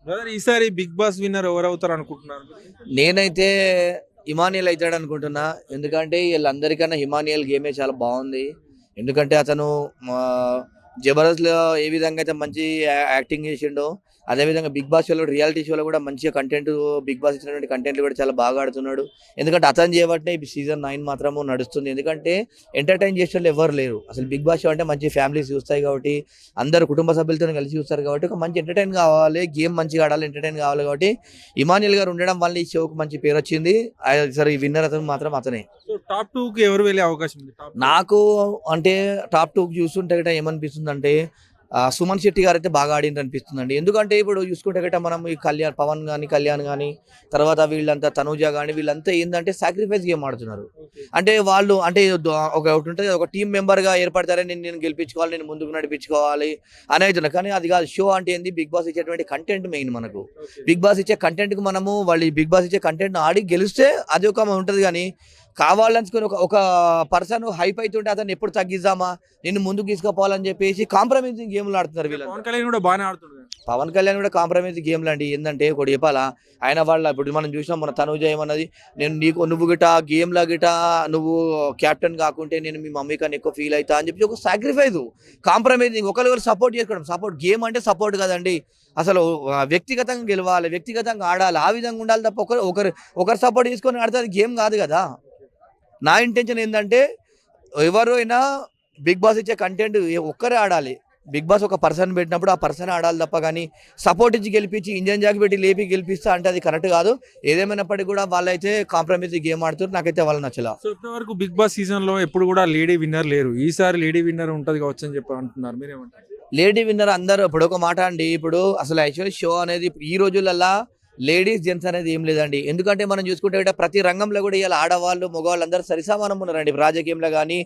Brother ఈసారి big boss winner ఎవరు అవుతారు అనుకుంటున్నారు? నేనైతే ఇమానియల్ అవుతాడు అనుకుంటున్నా. ఎందుకంటే వీళ్ళందరికన్నా ఇమానియల్ గేమే చాలా బాగుంది. ఎందుకంటే అతను జబర్దస్త్లో ఏ విధంగా అయితే మంచి యాక్టింగ్ చేసిండో, అదేవిధంగా బిగ్ బాస్ షోలో రియాలిటీ షోలో కూడా మంచిగా కంటెంట్, బిగ్ బాస్ ఇచ్చినటువంటి కంటెంట్ కూడా చాలా బాగా ఆడుతున్నాడు. ఎందుకంటే అతను చేయబట్టే సీజన్ 9 మాత్రము నడుస్తుంది. ఎందుకంటే ఎంటర్టైన్ చేసే వాళ్ళు ఎవరు లేరు. అసలు బిగ్ బాస్ షో అంటే మంచి ఫ్యామిలీస్ చూస్తాయి కాబట్టి, అందరు కుటుంబ సభ్యులతో కలిసి చూస్తారు కాబట్టి ఒక మంచి ఎంటర్టైన్ కావాలి, గేమ్ మంచిగా ఆడాలి, ఎంటర్టైన్ కావాలి కాబట్టి ఇమానియల్ గారు ఉండడం వల్ల ఈ షోకి మంచి పేరు వచ్చింది. సరే ఈ విన్నర్ అతను మాత్రం అతనే. సో టాప్ 2 కి ఎవరు వెళ్ళే అవకాశం ఉంది? నాకు అంటే టాప్ 2 చూస్తుంటే గట్రా ఏమనిపిస్తుంది అంటే సుమన్ శెట్టి గారు అయితే బాగా ఆడింది అనిపిస్తుందండి. ఎందుకంటే ఇప్పుడు చూసుకుంటే గట్రా మనం ఈ కళ్యాణ్ కానీ తర్వాత వీళ్ళంతా తనూజ కానీ వీళ్ళంతా ఏంటంటే సాక్రిఫైస్ గేమ్ ఆడుతున్నారు. అంటే వాళ్ళు అంటే ఒకటి ఉంటుంది, ఒక టీం మెంబర్గా ఏర్పడతారే, నేను గెలిపించుకోవాలి, నేను ముందుకు నడిపించుకోవాలి అనేది. కానీ అది కాదు. షో అంటే ఏంది, బిగ్ బాస్ ఇచ్చేటువంటి కంటెంట్ మెయిన్. మనకు బిగ్ బాస్ ఇచ్చే కంటెంట్కి మనము వాళ్ళు బిగ్ బాస్ ఇచ్చే కంటెంట్ ఆడి గెలిస్తే అది ఒక ఉంటుంది. కానీ కావాలనుకుని ఒక పర్సన్ హైప్ అవుతుంటే అతను ఎప్పుడు తగ్గిద్దామా, నిన్ను ముందుకు తీసుకుపోవాలని చెప్పేసి కాంప్రమైజింగ్ గేమ్లు ఆడుతున్నారు వీళ్ళు. పవన్ కళ్యాణ్ కూడా బాగానే ఆడుతున్నాడు. పవన్ కళ్యాణ్ కూడా కాంప్రమైజింగ్ గేమ్లు అండి. ఏంటంటే ఒకటి చెప్పాలా, ఆయన వాళ్ళ ఇప్పుడు మనం చూసినాం, మన తనుజ ఏమన్నది, నువ్వు గిట గేమ్లా గిట నువ్వు క్యాప్టెన్ కాకుంటే నేను మీ మమ్మీ కన్నా ఎక్కువ ఫీల్ అవుతా అని చెప్పి ఒక సాక్రిఫైజ్, కాంప్రమైజింగ్, ఒకరు సపోర్ట్ చేసుకోవడం. సపోర్ట్ గేమ్ అంటే సపోర్ట్ కదండి. అసలు వ్యక్తిగతంగా గెలవాలి, వ్యక్తిగతంగా ఆడాలి, ఆ విధంగా ఉండాలి తప్ప ఒకరు సపోర్ట్ తీసుకొని ఆడితే అది గేమ్ కాదు కదా. నా ఇంటెన్షన్ ఏంటంటే ఎవరైనా బిగ్ బాస్ ఇచ్చే కంటెంట్ ఒక్కరే ఆడాలి. బిగ్ బాస్ ఒక పర్సన్ పెట్టినప్పుడు ఆ పర్సన్ ఆడాలి తప్ప కానీ సపోర్ట్ ఇచ్చి గెలిపించి ఇంజన్ జాకి పెట్టి లేపి గెలిపిస్తా అంటే అది కరెక్ట్ కాదు. ఏదేమైనప్పటికీ కూడా వాళ్ళైతే కాంప్రమైజ్ గేమ్ ఆడుతారు. నాకైతే వాళ్ళు నచ్చలా. సో ఇప్పటి వరకు బిగ్ బాస్ సీజన్ లో ఎప్పుడు కూడా లేడీ విన్నర్ లేరు. ఈసారి లేడీ విన్నర్ ఉంటది కావచ్చు అని చెప్పి అంటున్నారు, మీరేమంటారు? లేడీ విన్నర్ అందరూ ఇప్పుడు ఒక మాట అండి. ఇప్పుడు అసలు యాక్చువల్లీ షో అనేది ఈ రోజులల్లా లేడీస్ జెంట్స్ అనేది ఏం లేదండి. ఎందుకంటే మనం చూసుకుంటే ప్రతి రంగంలో కూడా ఇలా ఆడవాళ్ళు మగవాళ్ళు అందరూ సరిసమానం ఉన్నారండి. రాజకీయంలో కానీ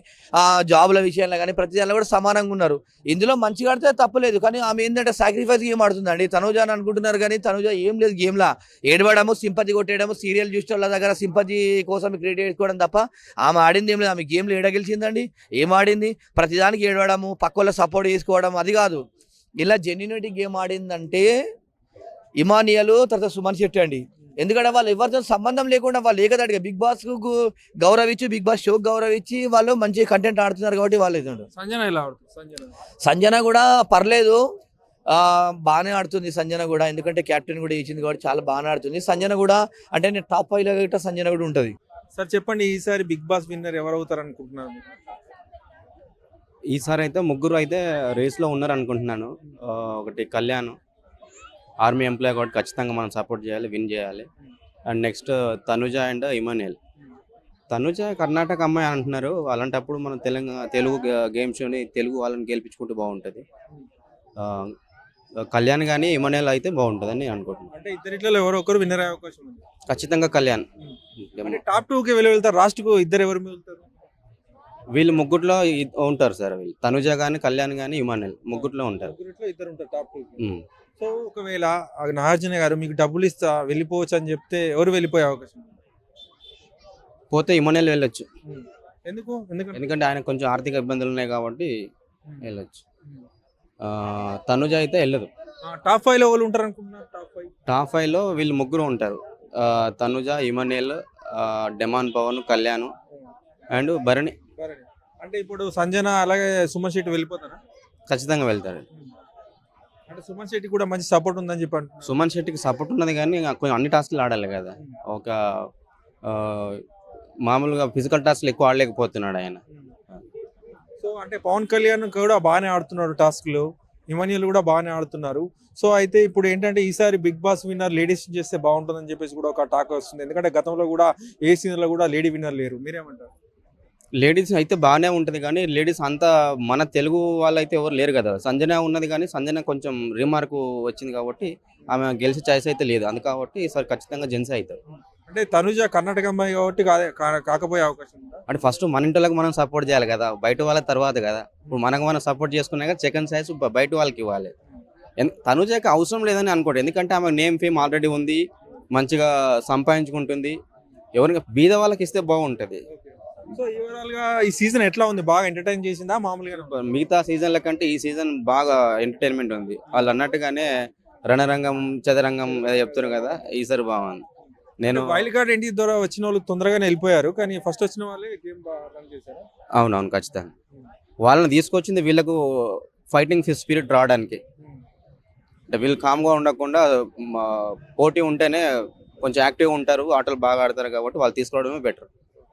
జాబుల విషయంలో కానీ ప్రతి దానిలో కూడా సమానంగా ఉన్నారు. ఇందులో మంచిగా ఆడితే తప్పలేదు. కానీ ఆమె ఏంటంటే సాక్రిఫైస్ గేమ్ ఆడుతుందండి. తనుజ అని అనుకుంటున్నారు కానీ తనుజ ఏం లేదు గేమ్లా. ఏడవడము, సింపతి కొట్టేయడము, సీరియల్ చూసే వాళ్ళ దగ్గర సింపతి కోసం క్రియేట్ చేసుకోవడం తప్ప ఆమె ఆడింది ఏం లేదు. ఆమె గేమ్లో ఏడ గెలిచిందండి, ఏం ఆడింది? ప్రతిదానికి ఏడవడము, పక్క వాళ్ళ సపోర్ట్ చేసుకోవడం, అది కాదు. ఇలా జెన్యూనిటీ గేమ్ ఆడిందంటే ఇమానియల్, తర్వాత సుమన్ శెట్టి అండి. ఎందుకంటే వాళ్ళు ఎవరితో సంబంధం లేకుండా వాళ్ళు ఏకదాటిగా బిగ్ బాస్ కు గౌరవించి, బిగ్ బాస్ షోకి గౌరవించి వాళ్ళు మంచి కంటెంట్ ఆడుతున్నారు కాబట్టి వాళ్ళు సంజన కూడా పర్లేదు, బాగానే ఆడుతుంది సంజన కూడా. ఎందుకంటే క్యాప్టెన్ కూడా ఇచ్చింది కాబట్టి చాలా బాగానే ఆడుతుంది సంజన కూడా. అంటే నేను టాప్ 5 లో గట్రా సంజన కూడా ఉంటుంది. సార్ చెప్పండి, ఈసారి బిగ్ బాస్ విన్నర్ ఎవరు అవుతారు అనుకుంటున్నారు? ఈసారి అయితే ముగ్గురు అయితే రేస్లో ఉన్నారు అనుకుంటున్నాను. ఒకటి కళ్యాణ్, ఆర్మీ ఎంప్లాయ్ కాబట్టి ఖచ్చితంగా మనం సపోర్ట్ చేయాలి, విన్ చేయాలి. And next Tanuja and Emmanuel. Tanuja Karnataka అమ్మాయి అంటున్నారు, అలాంటప్పుడు మనం తెలుగు గేమ్ షోని తెలుగు వాళ్ళని గెలిపించుకుంటూ బాగుంటుంది. కళ్యాణ్ కానీ ఇమానియల్ అయితే బాగుంటుంది అని అనుకుంటున్నాను. అంటే ఇద్దరిట్లో ఎవరో ఒకరు విన్నర్ అయ్యే అవకాశం ఉంది. ఖచ్చితంగా కళ్యాణ్. టాప్ 2 కి వెళ్తారు, లాస్ట్ కు ఇద్దరు ఎవరు మిగులుతారు? వీళ్ళు ముగ్గురులో ఉంటారు సార్. వీళ్ళు తనుజ కానీ కళ్యాణ్ కానీ ఇమానియల్ ముగ్గురులో ఉంటారు. ఇద్దరు ఉంటారు టాప్ 2. సో ఒకవేళ నాగార్జున గారు మీకు డబ్బులు ఇస్తా వెళ్ళిపోవచ్చు అని చెప్తే ఎవరు వెళ్ళిపోయే అవకాశం? పోతే ఇమానియల్ వెళ్ళొచ్చు. ఎందుకు? ఎందుకంటే ఆయన కొంచెం ఆర్థిక ఇబ్బందులు ఉన్నాయి కాబట్టి వెళ్ళొచ్చు. తనుజ అయితే వెళ్ళదు. టాప్ 5 లో ఎవరు ఉంటారు అనుకుంటున్నారు? టాప్ 5 లో వీళ్ళు ముగ్గురు ఉంటారు. Tanuja, Emmanuel, Demon Pavan, Kalyan and Bharani. అంటే ఇప్పుడు సంజన అలాగే సుమన్ శెట్టి వెళ్ళిపోతారా? ఖచ్చితంగా వెళ్తారు. అంటే సుమన్ శెట్టి కూడా మంచి సపోర్ట్ ఉందని చెప్పండి. సుమన్ శెట్టికి సపోర్ట్ ఉన్నది కానీ కొంచెం అన్ని టాస్క్లు ఆడాలి కదా. ఒక మామూలుగా ఫిజికల్ టాస్క్లు ఎక్కువ ఆడలేకపోతున్నాడు ఆయన. సో అంటే పవన్ కళ్యాణ్ కూడా బాగానే ఆడుతున్నాడు టాస్క్లు, ఇమానియల్ కూడా బాగానే ఆడుతున్నారు. సో అయితే ఇప్పుడు ఏంటంటే ఈసారి బిగ్ బాస్ విన్నర్ లేడీస్ చేస్తే బాగుంటుందని చెప్పేసి కూడా ఒక టాక్ వస్తుంది. ఎందుకంటే గతంలో కూడా ఏ సీజన్లో కూడా లేడీ విన్నర్ లేరు, మీరేమంటారు? లేడీస్ అయితే బాగానే ఉంటుంది కానీ లేడీస్ అంతా మన తెలుగు వాళ్ళు అయితే ఎవరు లేరు కదా. సంజన ఉన్నది కానీ సంజన కొంచెం రిమార్క్ వచ్చింది కాబట్టి ఆమె గెలిచే ఛాయిస్ అయితే లేదు. అందుకాబట్టి ఈసారి ఖచ్చితంగా జెంట్స్ అవుతారు. అంటే తనుజ కర్ణాటక అమ్మాయి కాబట్టి కాకపోయే అవకాశం ఉందా? అంటే ఫస్ట్ మన ఇంటికి మనం సపోర్ట్ చేయాలి కదా, బయట వాళ్ళ తర్వాత కదా. ఇప్పుడు మనకు మనం సపోర్ట్ చేసుకున్నాక సెకండ్ ఛాయిస్ బయట వాళ్ళకి ఇవ్వాలి. తనుజకి అవసరం లేదని అనుకోండి. ఎందుకంటే ఆమె నేమ్ ఫేమ్ ఆల్రెడీ ఉంది, మంచిగా సంపాదించుకుంటుంది. ఎవరికి బీద వాళ్ళకి ఇస్తే బాగుంటుంది. సో ఓవరాల్ గా ఈ సీజన్ ఎట్లా ఉంది? బాగా ఎంటర్టైన్ చేసిందా మామూలుగా? మిగతా సీజన్ల కంటే ఈ సీజన్ బాగా ఎంటర్టైన్మెంట్ ఉంది. వాళ్ళు అన్నట్టుగానే రణరంగం చదరంగం ఏదో చెప్తున్నారు కదా, ఈసారి బాగుంది. నేను వైల్డ్ కార్డ్ ఎంట్రీ ద్వారా వచ్చిన వాళ్ళు తొందరగానే వెళ్ళిపోయారు, కానీ ఫస్ట్ వచ్చిన వాళ్ళే గేమ్ బాగా రన్ చేశారు. అవునవును ఖచ్చితంగా వాళ్ళని తీసుకొచ్చింది వీళ్ళకు ఫైటింగ్ స్పిరిట్ రావడానికి. అంటే వీళ్ళు కామ్గా ఉండకుండా పోటీ ఉంటేనే కొంచెం యాక్టివ్గా ఉంటారు, ఆటలు బాగా ఆడతారు కాబట్టి వాళ్ళు తీసుకోవడమే బెటర్.